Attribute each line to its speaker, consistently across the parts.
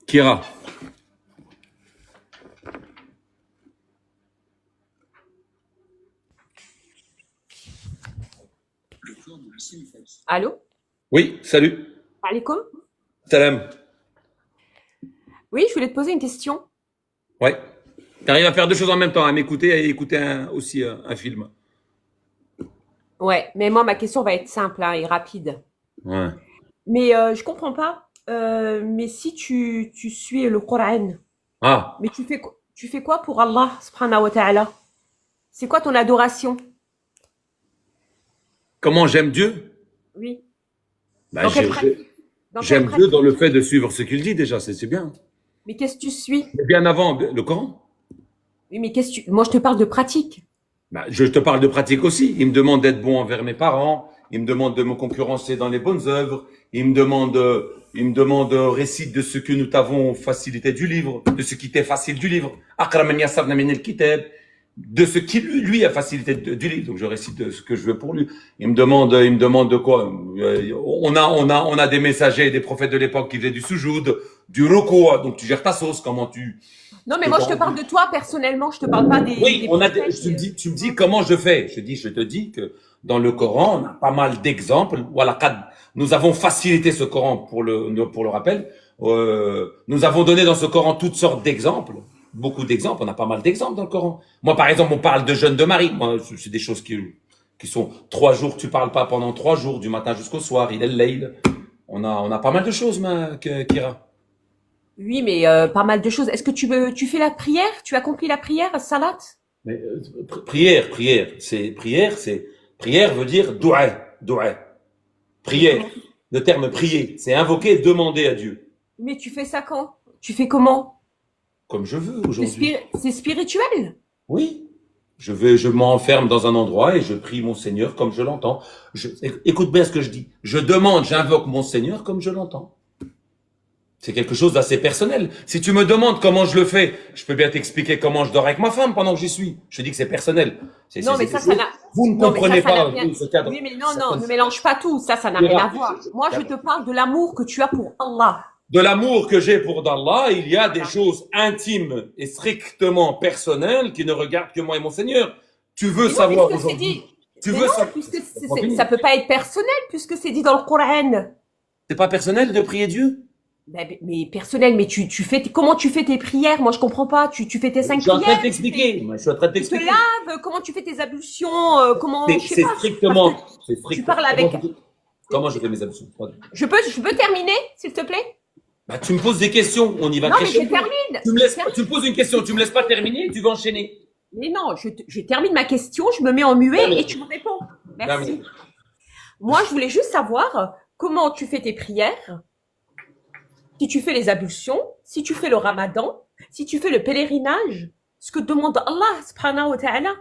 Speaker 1: Kira.
Speaker 2: Allô?
Speaker 1: Oui, salut.
Speaker 2: Alaikum?
Speaker 1: Salam.
Speaker 2: Oui, je voulais te poser une question.
Speaker 1: Ouais. T'arrives à faire deux choses en même temps, à m'écouter et écouter aussi un film.
Speaker 2: Ouais, mais moi, ma question va être simple hein, et rapide.
Speaker 1: Ouais.
Speaker 2: Mais je comprends pas. Mais si tu suis le Coran,
Speaker 1: Ah,
Speaker 2: mais tu fais quoi pour Allah, subhanahu wa ta'ala? C'est quoi ton adoration?
Speaker 1: comment j'aime Dieu?
Speaker 2: Oui.
Speaker 1: Bah,
Speaker 2: Dans quelle pratique? Dans quelle
Speaker 1: j'aime Dieu dans le
Speaker 2: pratique?
Speaker 1: fait de suivre ce qu'il dit déjà, c'est bien.
Speaker 2: Mais qu'est-ce que tu suis?
Speaker 1: Mais bien avant le Coran.
Speaker 2: Oui, mais moi, je te parle de pratique.
Speaker 1: Bah, je te parle de pratique aussi. Il me demande d'être bon envers mes parents. Il me demande de me concurrencer dans les bonnes œuvres. Il me demande récit de ce que nous t'avons facilité du livre, de ce qui t'est facile du livre. Akraman yassarna min al-kitab, de ce qui lui a facilité du livre. Donc je récite de ce que je veux pour lui. Il me demande de quoi. On a des messagers et des prophètes de l'époque qui faisaient du soujoud, du recours. Donc tu gères ta sauce. Comment
Speaker 2: Non, mais
Speaker 1: te
Speaker 2: moi, je te parle de toi personnellement. Je te parle pas
Speaker 1: Oui,
Speaker 2: des prophètes.
Speaker 1: tu me dis comment je fais. Je te dis que dans le Coran, on a pas mal d'exemples. Voilà, nous avons facilité ce Coran pour le rappel. Nous avons donné dans ce Coran toutes sortes d'exemples, beaucoup d'exemples. On a pas mal d'exemples dans le Coran. Moi, par exemple, on parle de jeûne de Marie. Moi, c'est des choses qui sont 3 jours. Tu parles pas pendant 3 jours, du matin jusqu'au soir. Il est le layl. On a pas mal de choses, Kira.
Speaker 2: Oui, mais pas mal de choses. Est-ce que tu fais la prière? Tu accomplis la prière, salat?
Speaker 1: Mais, prière veut dire doua.
Speaker 2: Mais
Speaker 1: Prière. Le terme prier, c'est invoquer, demander à Dieu.
Speaker 2: mais tu fais ça quand? Tu fais comment?
Speaker 1: Comme je veux aujourd'hui.
Speaker 2: C'est spirituel?
Speaker 1: Oui. Je m'enferme dans un endroit et je prie mon Seigneur comme je l'entends. Écoute bien ce que je dis. Je demande, j'invoque mon Seigneur comme je l'entends. C'est quelque chose d'assez personnel. Si tu me demandes comment je le fais, je peux bien t'expliquer comment je dors avec ma femme pendant que j'y suis. Je te dis que c'est personnel.
Speaker 2: Non, mais
Speaker 1: Des
Speaker 2: ça
Speaker 1: choses.
Speaker 2: n'a.
Speaker 1: Vous ne
Speaker 2: Non, mais
Speaker 1: comprenez
Speaker 2: ça n'a
Speaker 1: pas
Speaker 2: rien.
Speaker 1: ce cadre.
Speaker 2: Oui, mais non, non, ne mélange pas tout. Ça n'a rien à voir. Moi, je te parle de l'amour que tu as pour Allah.
Speaker 1: De l'amour que j'ai pour Allah, il y a des
Speaker 2: Voilà.
Speaker 1: choses intimes et strictement personnelles qui ne regardent que moi et mon Seigneur. Tu veux
Speaker 2: Mais non,
Speaker 1: savoir
Speaker 2: puisque c'est
Speaker 1: aujourd'hui.
Speaker 2: dit.
Speaker 1: Tu
Speaker 2: Mais
Speaker 1: veux
Speaker 2: non,
Speaker 1: savoir.
Speaker 2: puisque
Speaker 1: Laisse-moi finir.
Speaker 2: ça peut pas être personnel, puisque c'est dit dans le Coran.
Speaker 1: C'est pas personnel de prier Dieu?
Speaker 2: Mais personnel, mais comment tu fais tes prières? Moi, je comprends pas. Tu fais tes
Speaker 1: Je
Speaker 2: 5
Speaker 1: suis en train de
Speaker 2: prières,
Speaker 1: t'expliquer. Moi, je suis en train de
Speaker 2: tu te
Speaker 1: t'expliquer.
Speaker 2: laves, comment tu fais tes ablutions, comment, je sais
Speaker 1: C'est
Speaker 2: pas, parce que
Speaker 1: strictement. C'est
Speaker 2: tu
Speaker 1: strict.
Speaker 2: parles avec.
Speaker 1: Comment je fais mes ablutions?
Speaker 2: Je peux terminer, s'il te plaît?
Speaker 1: Bah, tu me poses des questions. On y va
Speaker 2: Non, mais je
Speaker 1: crescendo.
Speaker 2: termine. Je
Speaker 1: Tu me
Speaker 2: termine.
Speaker 1: poses une question. Tu me laisses pas terminer. Tu vas enchaîner.
Speaker 2: Mais non, je termine ma question, je me mets en muet et
Speaker 1: Termine.
Speaker 2: tu me réponds.
Speaker 1: Termine.
Speaker 2: Merci. Moi, je voulais juste savoir comment tu fais tes prières, si tu fais les ablutions, si tu fais le ramadan, si tu fais le pèlerinage, ce que demande Allah, subhanahu wa ta'ala.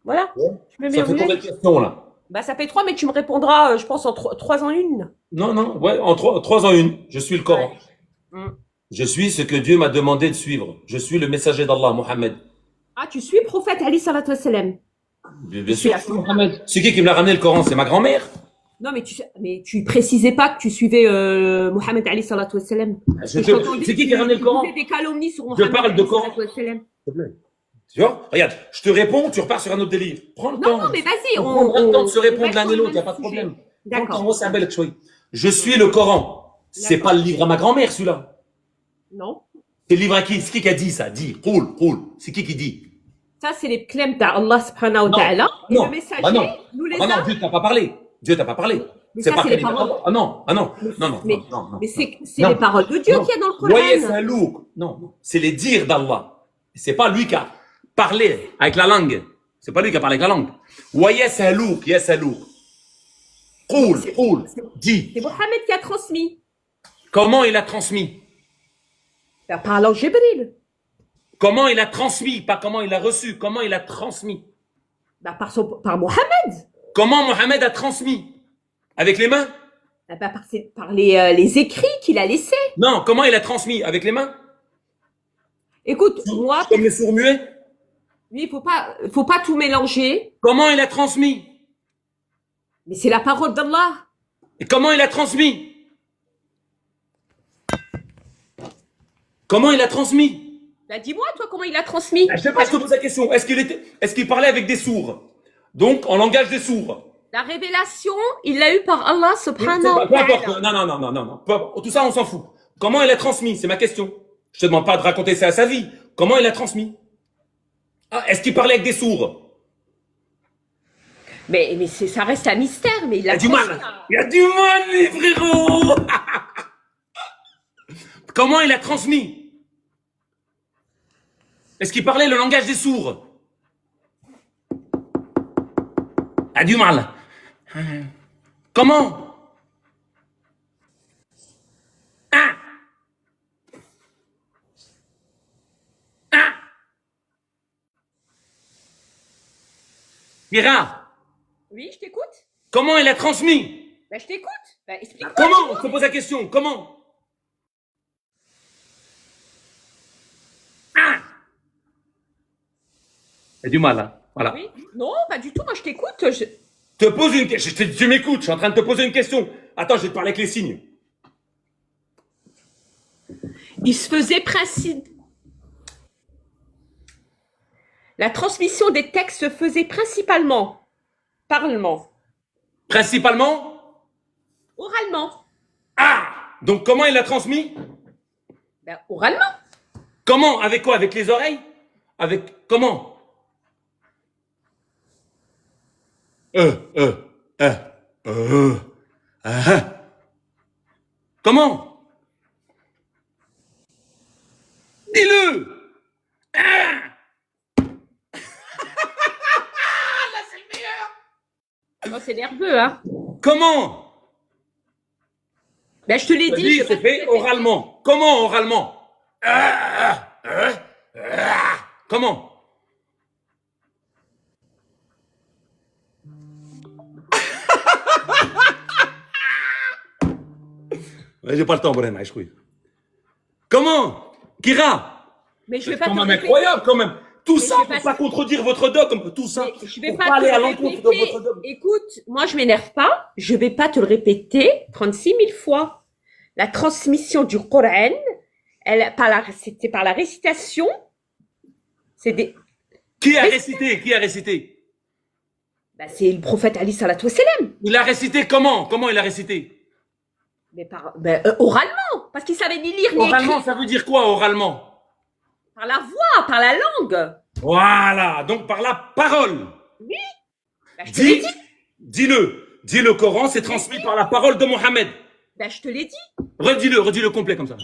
Speaker 2: Voilà. Je me mets
Speaker 1: Ça
Speaker 2: en
Speaker 1: fait combien
Speaker 2: muet.
Speaker 1: de questions là?
Speaker 2: Bah, ça fait 3, mais tu me répondras, je pense, en 3 en une.
Speaker 1: Non, non. Ouais, en trois en une. Je suis le
Speaker 2: Ouais.
Speaker 1: Coran.
Speaker 2: Mm.
Speaker 1: Je suis ce que Dieu m'a demandé de suivre. Je suis le messager d'Allah, Mohammed.
Speaker 2: Ah, tu suis prophète Ali salatu wassalam. Tu
Speaker 1: Bien
Speaker 2: suis
Speaker 1: sûr,
Speaker 2: la
Speaker 1: je suis
Speaker 2: sunna.
Speaker 1: Mohammed. C'est qui me l'a ramené le Coran? C'est ma grand-mère.
Speaker 2: Non, mais tu précisais pas que tu suivais Mohammed Ali salatu wassalam. Parce que je t'entendais
Speaker 1: C'est
Speaker 2: que
Speaker 1: qui a ramené le
Speaker 2: tu
Speaker 1: Coran?
Speaker 2: disais des calomnies sur
Speaker 1: Je
Speaker 2: Mohammed
Speaker 1: parle de
Speaker 2: Ali
Speaker 1: Coran.
Speaker 2: salatu wassalam.
Speaker 1: S'il te plaît. Tu vois? Regarde, je te réponds, tu repars sur un autre délire. Prends le
Speaker 2: Non,
Speaker 1: temps.
Speaker 2: non, mais vas-y,
Speaker 1: On prendra le temps de se
Speaker 2: on
Speaker 1: répondre
Speaker 2: reste
Speaker 1: l'un
Speaker 2: sur
Speaker 1: et
Speaker 2: le
Speaker 1: l'autre, il n'y a
Speaker 2: même
Speaker 1: pas de
Speaker 2: sujet.
Speaker 1: problème. Prends le temps,
Speaker 2: D'accord,
Speaker 1: moi, c'est un bel choix. Je suis le Coran. C'est pas
Speaker 2: d'accord.
Speaker 1: le livre à ma grand-mère, celui-là.
Speaker 2: Non.
Speaker 1: C'est le livre à qui? C'est qui a dit ça? Dis, roule. C'est qui dit?
Speaker 2: Ça, c'est les claims d'Allah subhanahu wa
Speaker 1: Non,
Speaker 2: ta'ala. Et le
Speaker 1: non, bah
Speaker 2: messager
Speaker 1: non.
Speaker 2: nous les
Speaker 1: Ah non,
Speaker 2: a.
Speaker 1: Dieu t'a pas parlé. Dieu t'a pas parlé.
Speaker 2: Mais
Speaker 1: C'est
Speaker 2: ça,
Speaker 1: pas
Speaker 2: c'est les
Speaker 1: Kalima
Speaker 2: paroles.
Speaker 1: Allah. Ah non,
Speaker 2: Mais,
Speaker 1: non, non,
Speaker 2: mais,
Speaker 1: non, non, non,
Speaker 2: mais
Speaker 1: non,
Speaker 2: c'est les
Speaker 1: non,
Speaker 2: paroles de Dieu
Speaker 1: non.
Speaker 2: qu'il y a dans le
Speaker 1: Voyez
Speaker 2: Coran.
Speaker 1: Salouk. Non, c'est les dires d'Allah. C'est pas lui qui a parlé avec la langue. C'est pas lui qui a parlé avec la langue. Voyez Salouk, yes Salouk.
Speaker 2: Mais
Speaker 1: Roule, dis.
Speaker 2: c'est Mohammed qui a transmis.
Speaker 1: Comment il a transmis?
Speaker 2: Par Allah Jibril.
Speaker 1: Comment il a transmis, pas comment il a reçu, comment il a transmis.
Speaker 2: Bah, par Mohammed.
Speaker 1: Comment Mohammed a transmis? Avec les mains?
Speaker 2: Ah bah, par les écrits qu'il a laissés.
Speaker 1: Non, comment il a transmis? Avec les mains?
Speaker 2: Écoute, moi,
Speaker 1: Comme les sourds muets?
Speaker 2: lui, faut pas tout mélanger.
Speaker 1: Comment il a transmis?
Speaker 2: Mais c'est la parole d'Allah.
Speaker 1: Et comment il a transmis? Comment il a transmis?
Speaker 2: Bah, dis-moi, toi, comment il a transmis?
Speaker 1: Je sais pas, je te pose la question. Est-ce qu'il parlait avec des sourds? Donc, en langage des sourds.
Speaker 2: La révélation, il l'a eu par Allah subhanahu wa
Speaker 1: Peu importe.
Speaker 2: ta'ala.
Speaker 1: Non. Peu importe. Tout ça, on s'en fout. Comment il a transmis? C'est ma question. Je te demande pas de raconter ça à sa vie. Comment il a transmis? Ah, est-ce qu'il parlait avec des sourds?
Speaker 2: Mais ça reste un mystère, mais il
Speaker 1: Il
Speaker 2: a
Speaker 1: a du
Speaker 2: transmis.
Speaker 1: mal. Il a du mal, les frérots. Comment il a transmis? Est-ce qu'il parlait le langage des sourds? Il a du mal. Comment? Ah! Ah! Mira,
Speaker 2: Oui, je t'écoute.
Speaker 1: comment il a transmis?
Speaker 2: Bah, je t'écoute. Bah, explique-moi.
Speaker 1: Comment? On se pose la question. Comment? Ah! Il a du mal, hein. Voilà.
Speaker 2: Oui. Non, pas du tout. Moi, je t'écoute.
Speaker 1: Te pose une question. Tu m'écoutes, je suis en train de te poser une question. Attends, je vais te parler avec les signes.
Speaker 2: Il se faisait principe. La transmission des textes se faisait principalement parlement,
Speaker 1: Principalement?
Speaker 2: oralement.
Speaker 1: Ah! Donc comment il l'a transmis?
Speaker 2: Ben, oralement.
Speaker 1: Comment? Avec quoi? Avec les oreilles? Avec comment? euh, euh, euh, ah. Comment? Dis-le!
Speaker 2: Oh, c'est nerveux, hein.
Speaker 1: Comment?
Speaker 2: Ben, je te l'ai
Speaker 1: Je
Speaker 2: dit.
Speaker 1: dis,
Speaker 2: je
Speaker 1: c'est
Speaker 2: vais
Speaker 1: fait
Speaker 2: pas te répéter.
Speaker 1: oralement. Comment oralement? Comment? Ouais, j'ai pas le temps, Brahim, je crois. Comment? Kira?
Speaker 2: Mais je vais
Speaker 1: C'est
Speaker 2: pas
Speaker 1: quand
Speaker 2: te
Speaker 1: même
Speaker 2: répéter.
Speaker 1: incroyable, quand même. Tout
Speaker 2: Mais
Speaker 1: ça
Speaker 2: je vais
Speaker 1: pour
Speaker 2: pas-
Speaker 1: pas contredire votre dogme. Tout ça
Speaker 2: Mais je vais
Speaker 1: pour
Speaker 2: pas
Speaker 1: pas
Speaker 2: te
Speaker 1: aller à
Speaker 2: le
Speaker 1: l'encontre de
Speaker 2: répéter.
Speaker 1: votre dogme.
Speaker 2: Écoute, moi, je m'énerve pas. Je vais pas te le répéter 36 000 fois. La transmission du Coran, c'était par la récitation. C'est des,
Speaker 1: Qui a récité? Qui a récité?
Speaker 2: ben, c'est le prophète Ali salatu wassalam.
Speaker 1: Il a récité comment? Comment il a récité?
Speaker 2: Mais oralement. Parce qu'il savait ni lire ni
Speaker 1: Oralement,
Speaker 2: écrire.
Speaker 1: ça veut dire quoi, oralement?
Speaker 2: Par la voix, par la langue.
Speaker 1: Voilà, donc par la parole.
Speaker 2: Ben, je te l'ai dit.
Speaker 1: Dis-le. Dis le Coran, c'est transmis par la parole de Mohammed.
Speaker 2: Ben, je te l'ai dit.
Speaker 1: Redis-le complet comme ça.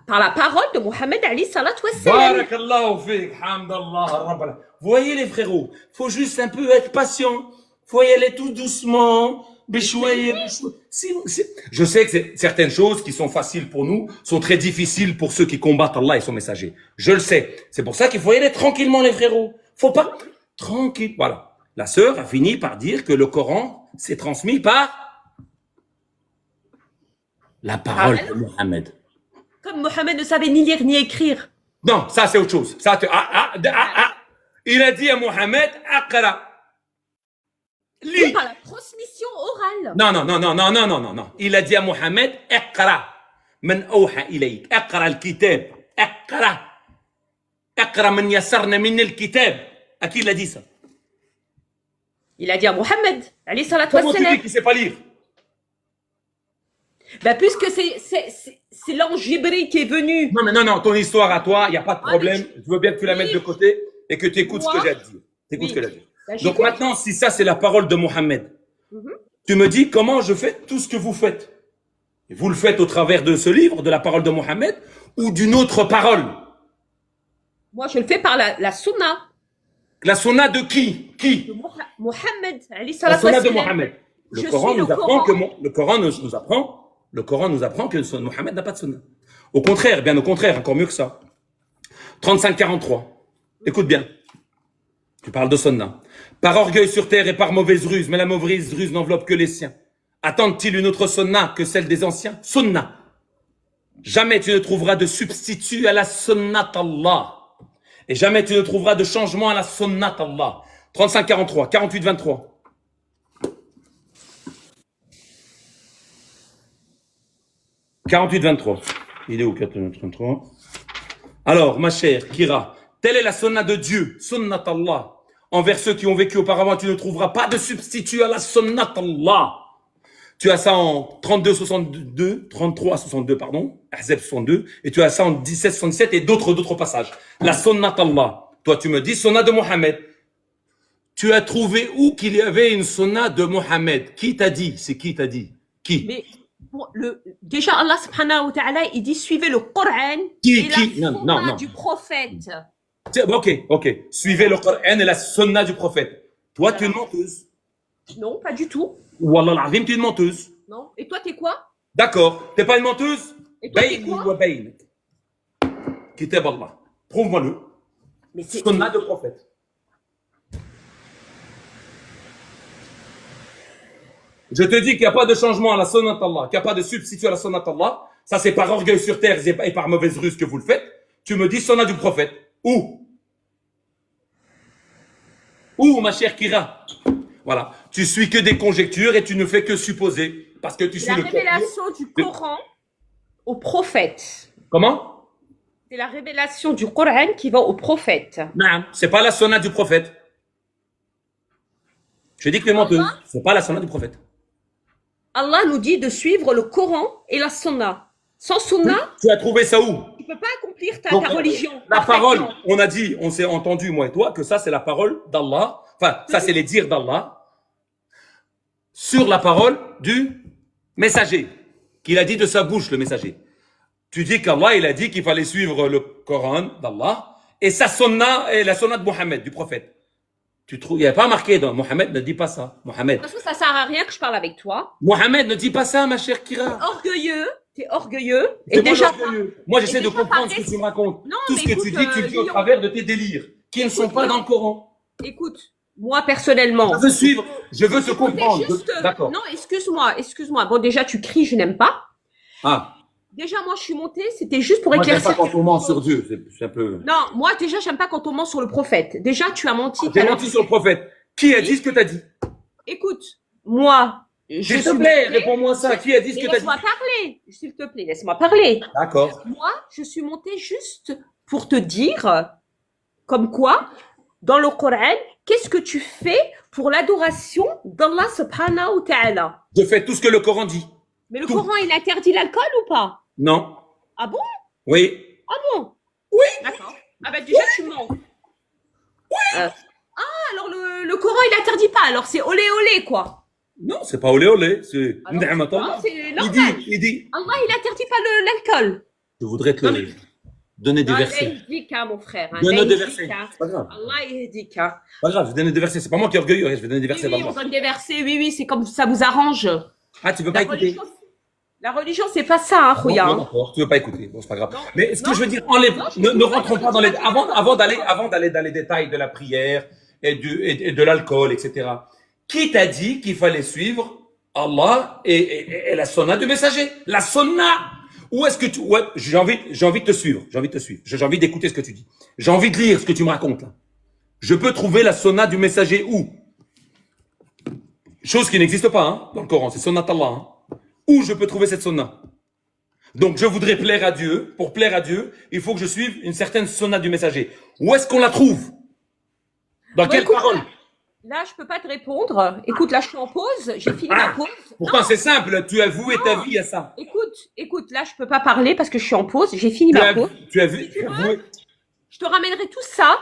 Speaker 2: Par la parole de Mohammed Ali salatu wassalam.
Speaker 1: Barakallahu fik, hamdallah, rabbana. Vous voyez les frérots, faut juste un peu être patient. Faut y aller tout doucement. Béchouayer, je sais que certaines choses qui sont faciles pour nous sont très difficiles pour ceux qui combattent Allah et son messager. Je le sais. C'est pour ça qu'il faut y aller tranquillement, les frérots. Faut pas tranquille. Voilà. La sœur a fini par dire que le Coran s'est transmis par la parole de Mohammed.
Speaker 2: Comme Mohammed ne savait ni lire ni écrire.
Speaker 1: Non, ça c'est autre chose. Il a dit à Mohammed, Aqra. Lis.
Speaker 2: Par la transmission orale.
Speaker 1: Non. Il a dit à Mohammed, Aqra. من أوحى إليك اقرأ الكتاب اقرأ من يسرنا من الكتاب. À qui il a dit ça?
Speaker 2: Il a dit à Mohammed, Ali salatu
Speaker 1: Comment tu
Speaker 2: wassalam.
Speaker 1: dis qu'il sait pas lire?
Speaker 2: Ben, puisque c'est l'ange Jibril qui est venu.
Speaker 1: Non, ton histoire à toi, il n'y a pas de problème. Je veux bien que tu la mettes de côté et que tu écoutes ce que
Speaker 2: Moi?
Speaker 1: j'ai à te dire. T'écoutes ce que j'ai à te dire.
Speaker 2: Ben,
Speaker 1: Donc
Speaker 2: j'écoute.
Speaker 1: maintenant, si ça c'est la parole de Mohammed, tu me dis comment je fais tout ce que vous faites. Et vous le faites au travers de ce livre, de la parole de Mohammed, ou d'une autre parole.
Speaker 2: Moi, je le fais par la sunna.
Speaker 1: La sunna de qui? Qui?
Speaker 2: De Mohammed, Ali
Speaker 1: La
Speaker 2: salatu
Speaker 1: sunna de
Speaker 2: wassalam.
Speaker 1: Mohammed. Le
Speaker 2: Je
Speaker 1: Coran
Speaker 2: suis le
Speaker 1: nous apprend
Speaker 2: Coran.
Speaker 1: que le Coran nous apprend que Mohammed n'a pas de sunna. Au contraire, bien au contraire, encore mieux que ça. 35-43. Écoute bien. Tu parles de sunna. Par orgueil sur terre et par mauvaise ruse, mais la mauvaise ruse n'enveloppe que les siens. Attendent-ils une autre sunna que celle des anciens? Sunna. Jamais tu ne trouveras de substitut à la sunnat Allah. Et jamais tu ne trouveras de changement à la sunnat Allah. 35-43, 48-23. Il est où 433? Alors, ma chère Kira, telle est la sunna de Dieu, sunnat Allah. Envers ceux qui ont vécu auparavant, tu ne trouveras pas de substitut à la sunnat Allah. Tu as ça en 33-62, pardon, Ahzab 62, et tu as ça en 17-77 et d'autres passages. La sunnat Allah. Toi, tu me dis sunnah de Mohammed. Tu as trouvé où qu'il y avait une sunnah de Mohammed? Qui t'a dit? C'est qui t'a dit? Qui?
Speaker 2: Mais déjà, Allah subhanahu wa ta'ala, il dit suivez le Coran
Speaker 1: Qui?
Speaker 2: et
Speaker 1: Qui?
Speaker 2: la
Speaker 1: Non,
Speaker 2: sunna
Speaker 1: non, non.
Speaker 2: du prophète.
Speaker 1: Ok. Suivez le Coran et la sunna du prophète. Toi, tu es une menteuse.
Speaker 2: Non, pas du tout.
Speaker 1: Wallah al-azim, tu es une menteuse.
Speaker 2: Non. Et toi, t'es quoi?
Speaker 1: D'accord. T'es pas une menteuse?
Speaker 2: Et toi, t'es
Speaker 1: Bayni
Speaker 2: quoi?
Speaker 1: wa baynik. Kitab Allah. Prouve-moi-le.
Speaker 2: Mais c'est
Speaker 1: Sunna de prophète. Je te dis qu'il n'y a pas de changement à la sunnat Allah, qu'il n'y a pas de substitut à la sunnat Allah. Ça, c'est par orgueil sur terre et par mauvaise ruse que vous le faites. Tu me dis sunnah du prophète. Où? Où, ma chère Kira? Voilà. Tu suis que des conjectures et tu ne fais que supposer. Parce que tu suis
Speaker 2: la
Speaker 1: le
Speaker 2: révélation du Coran au prophète.
Speaker 1: Comment?
Speaker 2: C'est la révélation du Coran qui va au prophète.
Speaker 1: Non, c'est pas la sunnah du prophète. Je dis que tu es menteuse. C'est pas la sunnah du prophète.
Speaker 2: Allah nous dit de suivre le Coran et la sunna. Sans sunna,
Speaker 1: Tu as trouvé ça où?
Speaker 2: tu peux pas accomplir ta
Speaker 1: Donc,
Speaker 2: religion.
Speaker 1: La parole,
Speaker 2: parfaitement.
Speaker 1: on a dit, on s'est entendu, moi et toi, que ça, c'est la parole d'Allah. Enfin, ça, c'est les dires d'Allah sur la parole du messager, qu'il a dit de sa bouche, le messager. Tu dis qu'Allah, il a dit qu'il fallait suivre le Coran d'Allah et sa sunna, et la sunna de Mohammed, du prophète. Tu trouves, il n'y a pas marqué dans Mohammed ne dit pas ça. Mohammed.
Speaker 2: De toute façon, ça sert à rien que je parle avec toi.
Speaker 1: Mohammed ne dit pas ça, ma chère Kira.
Speaker 2: T'es orgueilleux. Et
Speaker 1: C'est moi
Speaker 2: déjà,
Speaker 1: l'orgueilleux. Moi, j'essaie de
Speaker 2: déjà,
Speaker 1: comprendre
Speaker 2: par
Speaker 1: ce que tu me racontes.
Speaker 2: Non,
Speaker 1: Tout
Speaker 2: mais
Speaker 1: ce que
Speaker 2: écoute,
Speaker 1: tu dis le dis au
Speaker 2: Guillaume.
Speaker 1: travers de tes délires, qui ne sont pas dans le Coran.
Speaker 2: écoute, moi personnellement.
Speaker 1: Je veux suivre, je veux te
Speaker 2: je
Speaker 1: comprendre.
Speaker 2: voulais juste-
Speaker 1: D'accord.
Speaker 2: Non, excuse-moi. Bon, déjà, tu cries, je n'aime pas.
Speaker 1: Ah,
Speaker 2: Déjà, moi, je suis montée, c'était juste pour
Speaker 1: moi, j'aime
Speaker 2: éclaircir.
Speaker 1: pas quand on ment sur Dieu. C'est un peu.
Speaker 2: Non, moi, déjà, j'aime pas quand on ment sur le prophète. Déjà, tu as menti.
Speaker 1: J'ai menti sur le prophète. Qui a dit ce que tu as dit?
Speaker 2: Écoute, moi, je
Speaker 1: S'il te
Speaker 2: suis
Speaker 1: plaît,
Speaker 2: montée-
Speaker 1: réponds-moi ça. Qui a dit ce
Speaker 2: Mais
Speaker 1: que tu as dit?
Speaker 2: laisse-moi parler, s'il te plaît, laisse-moi parler.
Speaker 1: D'accord.
Speaker 2: Moi, je suis montée juste pour te dire, comme quoi, dans le Coran, qu'est-ce que tu fais pour l'adoration d'Allah subhanahu wa ta'ala?
Speaker 1: Je fais tout ce que le Coran dit.
Speaker 2: Mais le
Speaker 1: Tout.
Speaker 2: Coran, il interdit l'alcool ou pas?
Speaker 1: Non.
Speaker 2: Ah bon?
Speaker 1: Oui.
Speaker 2: Ah bon?
Speaker 1: Oui.
Speaker 2: D'accord. Ah bah déjà, tu mens. Alors le Coran, il interdit pas, alors c'est olé olé, quoi.
Speaker 1: Non, c'est pas olé olé. C'est
Speaker 2: Alors,
Speaker 1: Ni'mat
Speaker 2: non,
Speaker 1: Allah.
Speaker 2: c'est
Speaker 1: Il
Speaker 2: normal.
Speaker 1: dit.
Speaker 2: Allah, il interdit pas l'alcool.
Speaker 1: Je voudrais te
Speaker 2: Non, mais-
Speaker 1: donner des
Speaker 2: Allah,
Speaker 1: versets.
Speaker 2: il dit qu'un, mon frère. hein.
Speaker 1: Donne
Speaker 2: Allah,
Speaker 1: des
Speaker 2: il dit
Speaker 1: versets.
Speaker 2: qu'un.
Speaker 1: C'est pas grave.
Speaker 2: Allah, il dit qu'un.
Speaker 1: Pas grave, je vais donner des versets. C'est pas moi qui est orgueilleux, je vais donner des versets
Speaker 2: Oui, oui, on
Speaker 1: d'Allah.
Speaker 2: donne des versets, oui, c'est comme ça vous arrange.
Speaker 1: Ah, tu veux pas
Speaker 2: La
Speaker 1: écouter?
Speaker 2: religion, c'est pas ça, hein,
Speaker 1: Non,
Speaker 2: Rouya.
Speaker 1: non, d'accord, tu veux pas écouter. Bon, c'est pas grave.
Speaker 2: Non.
Speaker 1: Mais ce que
Speaker 2: Non.
Speaker 1: je veux dire,
Speaker 2: je
Speaker 1: ne rentrons pas dans les, avant d'aller dans les détails de la prière et de l'alcool, etc. Qui t'a dit qu'il fallait suivre Allah et la sunna du messager? La sunna! Où est-ce que tu, ouais, j'ai envie de te suivre. J'ai envie d'écouter ce que tu dis. J'ai envie de lire ce que tu me racontes, là. Je peux trouver la sunna du messager où? Chose qui n'existe pas, hein, dans le Coran. C'est sunnat Allah, hein. Où je peux trouver cette sunna? Donc, je voudrais plaire à Dieu. Pour plaire à Dieu, il faut que je suive une certaine sunna du messager. Où est-ce qu'on la trouve? Dans quelle
Speaker 2: écoute,
Speaker 1: parole?
Speaker 2: Là, je peux pas te répondre. Écoute, là, je suis en pause. J'ai fini ma pause.
Speaker 1: Pourtant,
Speaker 2: Non,
Speaker 1: c'est simple. Tu as voué ta vie à ça.
Speaker 2: écoute, là, je peux pas parler parce que je suis en pause. J'ai fini ma pause.
Speaker 1: Tu as voué,
Speaker 2: Je te ramènerai tout ça.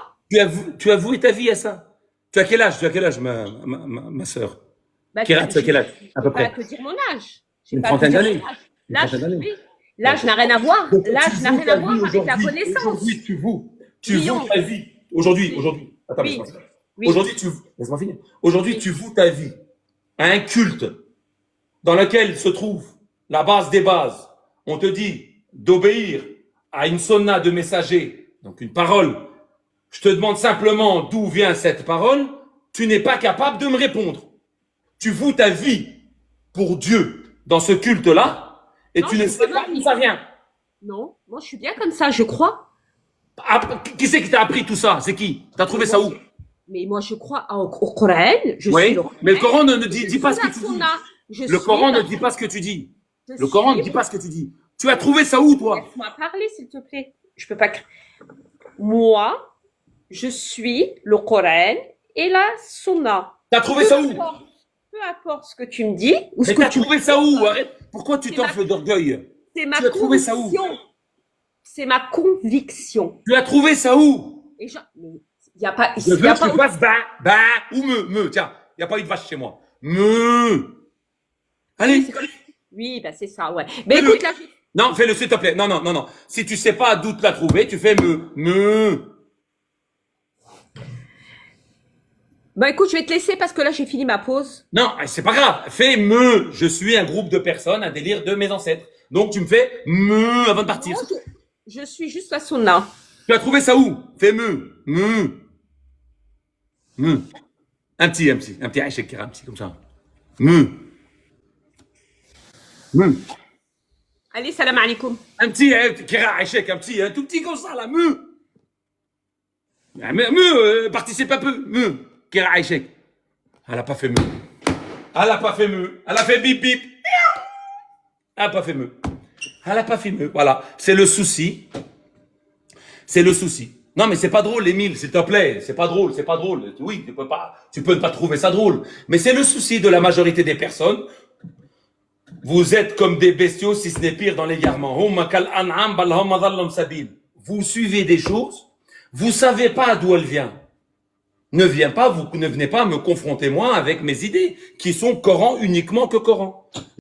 Speaker 1: tu as voué ta vie à ça. Tu as quel âge, ma sœur?
Speaker 2: Bah,
Speaker 1: Tu as quel âge? À peu
Speaker 2: Je vais
Speaker 1: près.
Speaker 2: pas te dire mon âge. Je vais
Speaker 1: Une
Speaker 2: pas te
Speaker 1: trentaine
Speaker 2: dire
Speaker 1: d'années.
Speaker 2: mon âge.
Speaker 1: Une
Speaker 2: L'âge,
Speaker 1: trentaine d'années.
Speaker 2: oui. L'âge n'a rien à voir.
Speaker 1: Donc,
Speaker 2: L'âge
Speaker 1: tu
Speaker 2: n'a
Speaker 1: voues
Speaker 2: rien
Speaker 1: ta
Speaker 2: à voir
Speaker 1: vie
Speaker 2: avec la
Speaker 1: aujourd'hui.
Speaker 2: connaissance.
Speaker 1: Aujourd'hui, tu voues
Speaker 2: Guillaume.
Speaker 1: ta vie. Aujourd'hui. Attends,
Speaker 2: Oui.
Speaker 1: laisse-moi finir.
Speaker 2: Oui.
Speaker 1: Aujourd'hui, laisse-moi finir. Aujourd'hui, tu voues ta vie à un culte dans lequel se trouve la base des bases. On te dit d'obéir à une sunna de messager, donc une parole. Je te demande simplement d'où vient cette parole. Tu n'es pas capable de me répondre. Tu voues ta vie pour Dieu dans ce culte-là et
Speaker 2: Non,
Speaker 1: tu ne
Speaker 2: je
Speaker 1: sais
Speaker 2: veux
Speaker 1: pas
Speaker 2: pas.
Speaker 1: d'où ça vient.
Speaker 2: Non, moi, je suis bien comme ça, je crois.
Speaker 1: Ah, qui c'est qui t'a appris tout ça? C'est qui? T'as trouvé ça où?
Speaker 2: Mais moi, je crois au Coran. Je
Speaker 1: Oui,
Speaker 2: suis le
Speaker 1: mais le Coran ne
Speaker 2: Je
Speaker 1: dit
Speaker 2: suis
Speaker 1: pas ce que
Speaker 2: la
Speaker 1: tu dis.
Speaker 2: sunna. Je
Speaker 1: Le
Speaker 2: suis
Speaker 1: Coran
Speaker 2: la-
Speaker 1: ne dit pas ce que tu dis.
Speaker 2: je
Speaker 1: Le Coran ne
Speaker 2: suis-
Speaker 1: dit pas ce que tu dis. Tu as trouvé ça où, toi?
Speaker 2: Laisse-moi parler, s'il te plaît. Je peux pas. Moi, je suis le Coran et la Sunna.
Speaker 1: T'as trouvé ça où?
Speaker 2: Peu importe ce que tu me dis ou ce
Speaker 1: Mais
Speaker 2: que
Speaker 1: t'as
Speaker 2: tu
Speaker 1: trouvé ça où? Arrête. Pourquoi tu
Speaker 2: C'est
Speaker 1: t'enfles d'orgueil?
Speaker 2: C'est ma
Speaker 1: Tu as trouvé ça où?
Speaker 2: conviction. C'est ma conviction.
Speaker 1: Tu as trouvé ça où?
Speaker 2: Et mais il y a pas.
Speaker 1: Je veux que tu fasses ou me. Tiens, il n'y a pas eu de vache chez moi. Allez.
Speaker 2: Oui, bah c'est ça, ouais. Mais
Speaker 1: Fais-le.
Speaker 2: écoute, là,
Speaker 1: Non, fais-le, s'il te plaît. Non, non, non, non. Si tu sais pas d'où te la trouver, tu fais me.
Speaker 2: bah écoute, je vais te laisser parce que là, j'ai fini ma pause.
Speaker 1: Non, c'est pas grave. Fais me. Je suis un groupe de personnes, un délire de mes ancêtres. Donc tu me fais me avant de partir.
Speaker 2: Non, je suis juste la Sunna.
Speaker 1: Tu as trouvé ça où? Fais me. Un petit Aïchek Kira, un petit comme ça. Me.
Speaker 2: Allez, salam alaikum.
Speaker 1: Un petit Kira Aïchek, un tout petit comme ça là. Participe un peu. Kira Aïchek. Elle a pas fait me. Elle a pas fait me. Elle a fait bip bip. Elle a pas fait me. Elle a pas fait me. Voilà. C'est le souci. C'est le souci. Non, mais c'est pas drôle, Émile, s'il te plaît. C'est pas drôle, c'est pas drôle. Oui, tu peux pas trouver ça drôle. Mais c'est le souci de la majorité des personnes. Vous êtes comme des bestiaux, si ce n'est pire, dans l'égarement. Vous suivez des choses, vous savez pas d'où elles viennent. Ne venez pas me confronter moi avec mes idées, qui sont Coran uniquement que Coran.